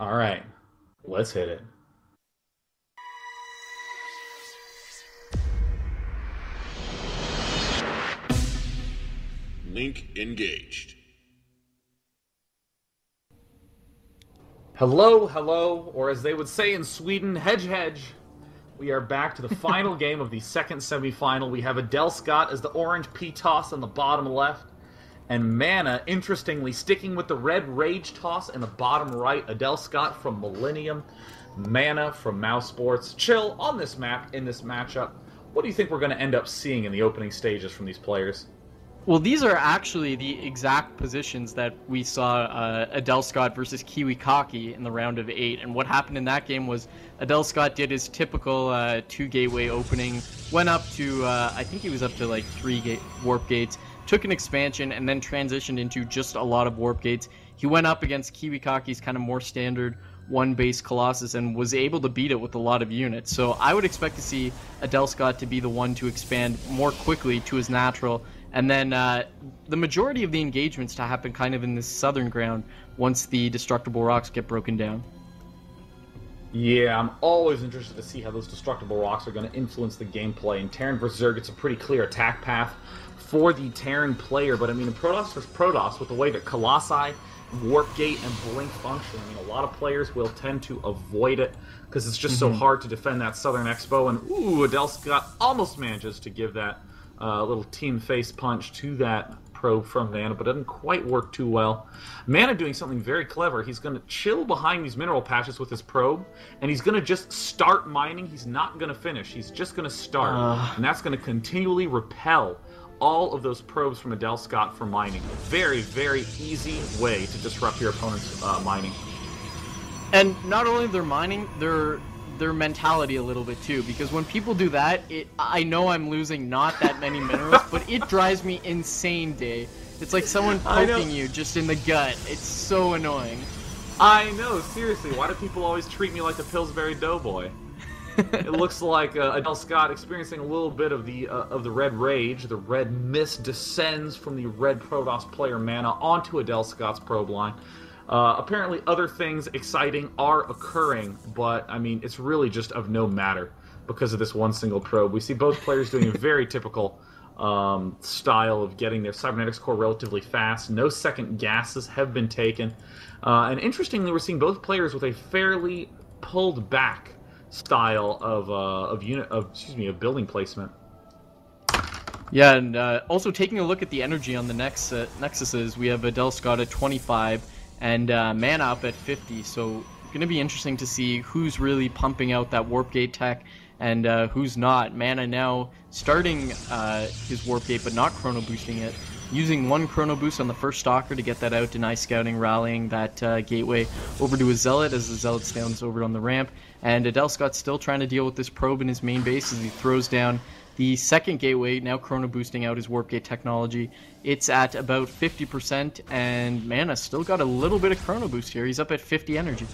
All right, let's hit it. Link engaged. Hello, hello, or as they would say in Sweden, hedge, hedge. We are back to the final game of the second semifinal. We have Adelscott as the orange P-toss on the bottom left, and MaNa, interestingly, sticking with the red rage toss in the bottom right. Adelscott from Millennium, MaNa from Mouse Sports. Chill, on this map, in this matchup, what do you think we're going to end up seeing in the opening stages from these players? Well, these are actually the exact positions that we saw Adelscott versus Kiwikaki in the round of 8. And what happened in that game was Adelscott did his typical 2-gateway opening, went up to, I think he was up to like 3 warp gates, took an expansion, and then transitioned into just a lot of warp gates. He went up against Kiwikaki's kind of more standard 1-base Colossus and was able to beat it with a lot of units. So I would expect to see Adelscott to be the one to expand more quickly to his natural, and then the majority of the engagements to happen kind of in this southern ground once the destructible rocks get broken down. Yeah, I'm always interested to see how those destructible rocks are going to influence the gameplay. And Terran vs. Zerg, it's a pretty clear attack path for the Terran player. But I mean, in Protoss vs. Protoss, with the way that Colossi, Warp Gate, and Blink function, I mean, a lot of players will tend to avoid it because it's just so hard to defend that Southern Expo. And ooh, Adelscott almost manages to give that little team face punch to that probe from MaNa, but it doesn't quite work too well. MaNa doing something very clever. He's going to chill behind these mineral patches with his probe, and he's going to just start mining. He's not going to finish. He's just going to start, and that's going to continually repel all of those probes from Adelscott for mining. A very, very easy way to disrupt your opponent's mining. And not only their mining, their mentality a little bit too, because when people do that, I know I'm losing not that many minerals, but it drives me insane, Day. It's like someone poking you just in the gut. It's so annoying. I know, seriously. Why do people always treat me like a Pillsbury Doughboy? It looks like Adelscott experiencing a little bit of the red rage. The red mist descends from the red Protoss player MaNa onto Adelscott's probe line. Apparently other things exciting are occurring, but I mean, it's really just of no matter because of this one single probe. We see both players doing a very typical style of getting their cybernetics core relatively fast. No second gases have been taken. And interestingly, we're seeing both players with a fairly pulled back style of building placement. Yeah, and also taking a look at the energy on the nexuses, we have Adelscott at 25 and MaNa up at 50, so going to be interesting to see who's really pumping out that warp gate tech and who's not. MaNa now starting his warp gate but not chrono boosting it, using one chrono boost on the first stalker to get that out, deny scouting, rallying that gateway over to his zealot as the zealot stands over on the ramp, and Adelscott's still trying to deal with this probe in his main base as he throws down the second gateway, now chrono boosting out his warp gate technology. It's at about 50%, and MaNa's still got a little bit of chrono boost here. He's up at 50 energy.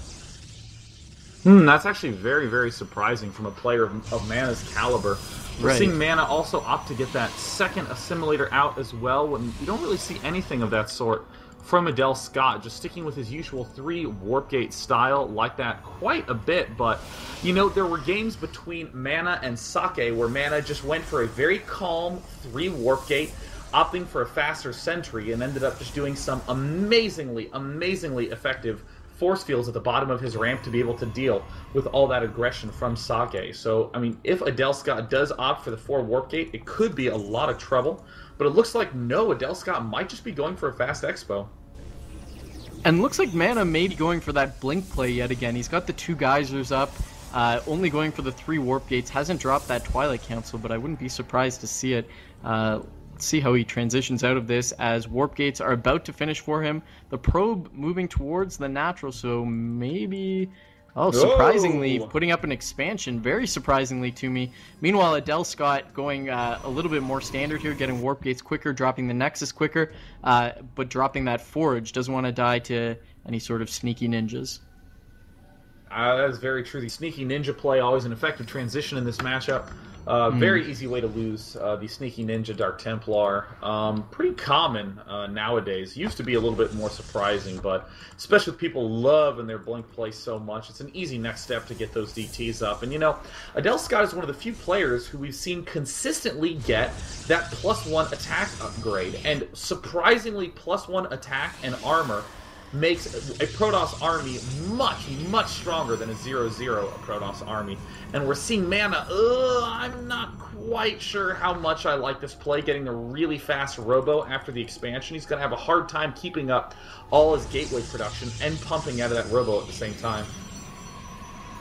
That's actually very, very surprising from a player of MaNa's caliber. We're seeing MaNa also opt to get that second assimilator out as well, when you don't really see anything of that sort from Adelscott, just sticking with his usual 3 warp gate style like that quite a bit. But you know, there were games between MaNa and Sake where MaNa just went for a very calm 3 warp gate, opting for a faster sentry, and ended up just doing some amazingly effective force fields at the bottom of his ramp to be able to deal with all that aggression from Sake. So, I mean, if Adelscott does opt for the 4 warp gate, it could be a lot of trouble. But it looks like no, Adelscott might just be going for a fast expo. And looks like MaNa may be going for that blink play yet again. He's got the 2 geysers up, only going for the 3 warp gates. Hasn't dropped that Twilight Council, but I wouldn't be surprised to see it. Let's see how he transitions out of this as warp gates are about to finish for him. The probe moving towards the natural, so maybe... Oh, surprisingly, putting up an expansion, very surprisingly to me. Meanwhile, Adelscott going a little bit more standard here, getting warp gates quicker, dropping the Nexus quicker, but dropping that Forge. Doesn't want to die to any sort of sneaky ninjas. That is very true. The sneaky ninja play, always an effective transition in this matchup. Very easy way to lose the sneaky ninja Dark Templar. Pretty common nowadays. Used to be a little bit more surprising, but especially with people loving their blink play so much, it's an easy next step to get those DTs up. And you know, Adelscott is one of the few players who we've seen consistently get that +1 attack upgrade, and surprisingly +1 attack and armor makes a Protoss army much, much stronger than a 0-0 Protoss army. And we're seeing MaNa, I'm not quite sure how much I like this play, getting a really fast robo after the expansion. He's going to have a hard time keeping up all his gateway production and pumping out of that robo at the same time.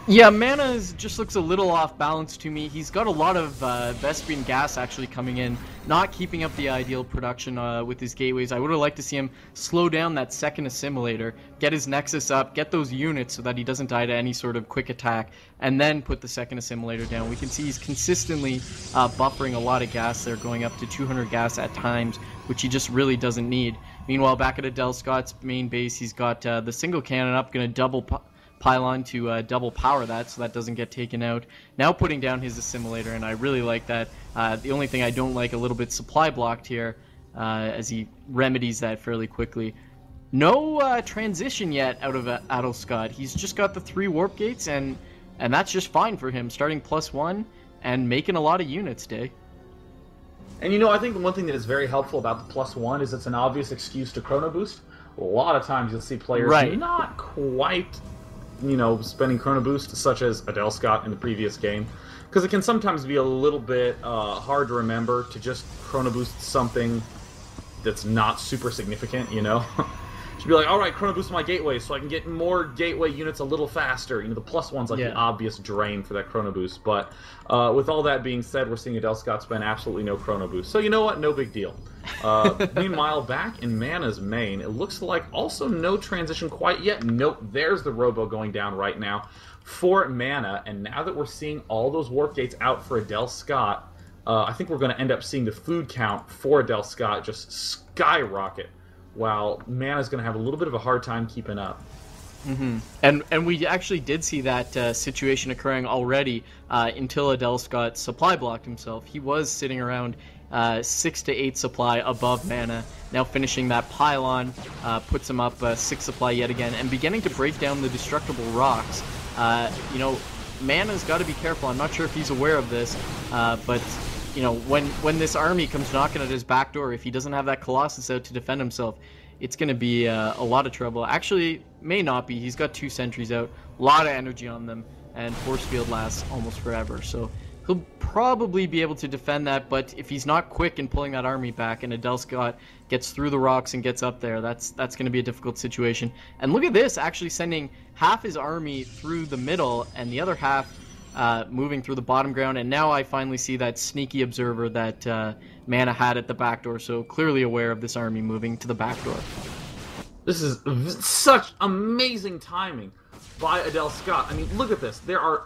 Yeah, MaNa just looks a little off balance to me. He's got a lot of Vespian gas actually coming in, not keeping up the ideal production with his gateways. I would have liked to see him slow down that second assimilator, get his Nexus up, get those units so that he doesn't die to any sort of quick attack, and then put the second assimilator down. We can see he's consistently buffering a lot of gas there, going up to 200 gas at times, which he just really doesn't need. Meanwhile, back at Adelscott's main base, he's got the single cannon up, going to double pylon to double power that so that doesn't get taken out. Now putting down his assimilator, and I really like that. The only thing I don't like, a little bit supply blocked here as he remedies that fairly quickly. No transition yet out of Adelscott. He's just got the 3 warp gates, and that's just fine for him, starting +1 and making a lot of units, Day. And you know, I think one thing that is very helpful about the +1 is it's an obvious excuse to chrono boost. A lot of times you'll see players not quite, you know, spending chrono boost, such as Adelscott in the previous game, because it can sometimes be a little bit hard to remember to just chrono boost something that's not super significant, you know. Should be like, all right, chrono boost my gateway so I can get more gateway units a little faster. You know, the +1's like the obvious drain for that chrono boost. But with all that being said, we're seeing Adelscott spend absolutely no chrono boost. So you know what? No big deal. Meanwhile, back in MaNa's main, it looks like also no transition quite yet. Nope, there's the robo going down right now for MaNa. And now that we're seeing all those warp gates out for Adelscott, I think we're going to end up seeing the food count for Adelscott just skyrocket, while MaNa's going to have a little bit of a hard time keeping up. And we actually did see that situation occurring already until Adelscott supply blocked himself. He was sitting around 6 to 8 supply above MaNa. Now finishing that pylon puts him up 6 supply yet again, and beginning to break down the destructible rocks. You know, MaNa's got to be careful. I'm not sure if he's aware of this, but you know, when this army comes knocking at his back door, if he doesn't have that Colossus out to defend himself, it's going to be a lot of trouble. Actually, may not be. He's got 2 sentries out, a lot of energy on them, and force field lasts almost forever. So he'll probably be able to defend that, but if he's not quick in pulling that army back and Adelscott gets through the rocks and gets up there, that's going to be a difficult situation. And look at this, actually sending half his army through the middle and the other half moving through the bottom ground. And now I finally see that sneaky observer that MaNa had at the back door, so clearly aware of this army moving to the back door. This is such amazing timing by Adelscott. I mean, look at this. They're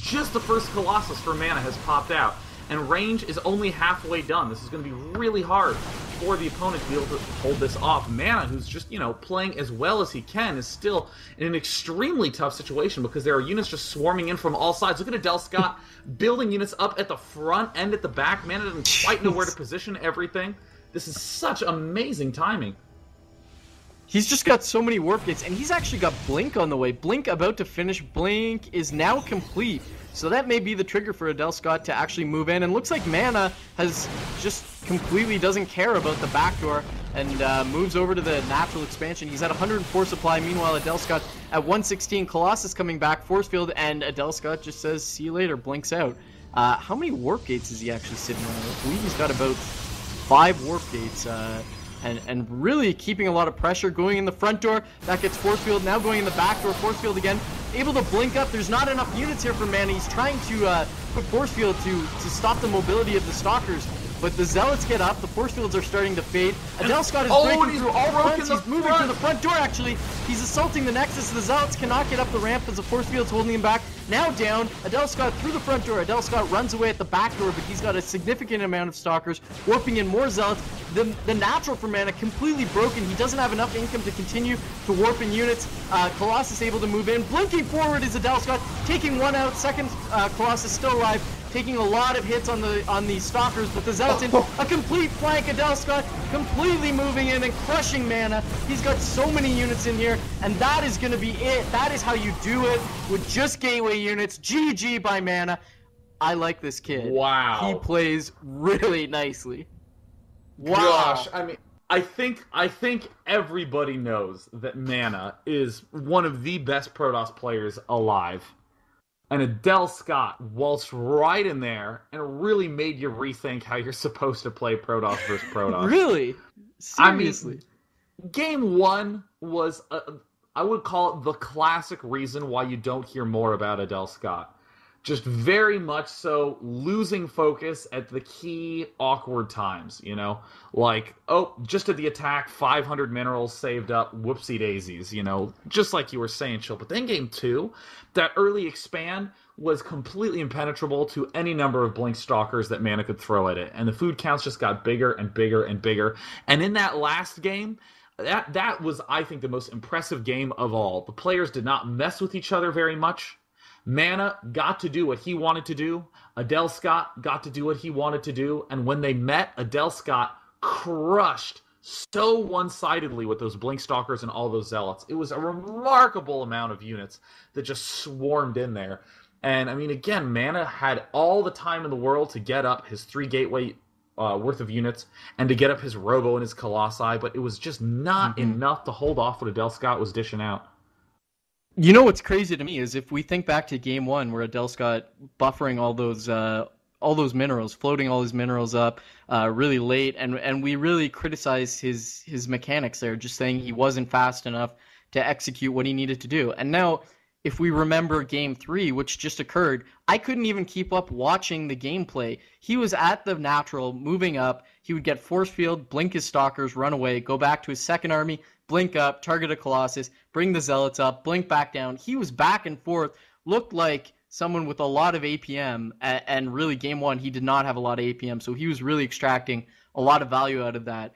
just the first Colossus for MaNa has popped out, and range is only halfway done. This is going to be really hard for the opponent to be able to hold this off. MaNa, who's just, you know, playing as well as he can, is still in an extremely tough situation because there are units just swarming in from all sides. Look at Adelscott building units up at the front and at the back. MaNa doesn't quite know where to position everything. This is such amazing timing. He's just got so many warp gates, and he's actually got Blink on the way. Blink about to finish. Blink is now complete. So that may be the trigger for Adelscott to actually move in. And looks like MaNa has just completely doesn't care about the backdoor and moves over to the natural expansion. He's at 104 supply. Meanwhile, Adelscott at 116. Colossus coming back, force field, and Adelscott just says, see you later, blinks out. How many warp gates is he actually sitting on? I believe he's got about 5 warp gates. And really keeping a lot of pressure, going in the front door, that gets force field, now going in the back door, force field again, able to blink up. There's not enough units here for MaNa. He's trying to put force field to stop the mobility of the stalkers. but the Zealots get up, the force fields are starting to fade. Adelscott is breaking through all fronts, he's moving to the front door actually. He's assaulting the Nexus, the Zealots cannot get up the ramp as the force field's holding him back. Now down, Adelscott through the front door. Adelscott runs away at the back door, but he's got a significant amount of Stalkers, warping in more Zealots. The natural for MaNa completely broken. He doesn't have enough income to continue to warp in units. Colossus able to move in. Blinking forward is Adelscott, taking one out. Second Colossus still alive, taking a lot of hits on the Stalkers, but the Zealots in a complete flank. Adelscott completely moving in and crushing MaNa. He's got so many units in here, and that is going to be it. That is how you do it with just gateway units. GG by MaNa. I like this kid. Wow. He plays really nicely. Wow. Gosh, I mean, I think everybody knows that MaNa is one of the best Protoss players alive. And Adelscott waltzed right in there and really made you rethink how you're supposed to play Protoss versus Protoss. Really? Seriously? I mean, Game 1 was, I would call it the classic reason why you don't hear more about Adelscott. Just very much so losing focus at the key awkward times, you know? Like, oh, just at the attack, 500 minerals saved up, whoopsie daisies, you know? Just like you were saying, Chill. But then Game 2, that early expand was completely impenetrable to any number of Blink Stalkers that MaNa could throw at it. And the food counts just got bigger and bigger and bigger. And in that last game, that was, I think, the most impressive game of all. The players did not mess with each other very much. MaNa got to do what he wanted to do. Adelscott got to do what he wanted to do. And when they met, Adelscott crushed so one-sidedly with those Blink Stalkers and all those Zealots. It was a remarkable amount of units that just swarmed in there. And, I mean, again, MaNa had all the time in the world to get up his 3 gateway worth of units and to get up his Robo and his Colossi, but it was just not enough to hold off what Adelscott was dishing out. You know what's crazy to me is if we think back to Game 1 where Adelscott buffering all those minerals, floating all his minerals up really late, and we really criticized his mechanics there, just saying he wasn't fast enough to execute what he needed to do. And now, if we remember Game 3, which just occurred, I couldn't even keep up watching the gameplay. He was at the natural, moving up. He would get force field, blink his Stalkers, run away, go back to his second army, blink up, target a Colossus, bring the Zealots up, blink back down. He was back and forth, looked like someone with a lot of APM, and really Game 1, he did not have a lot of APM, so he was really extracting a lot of value out of that.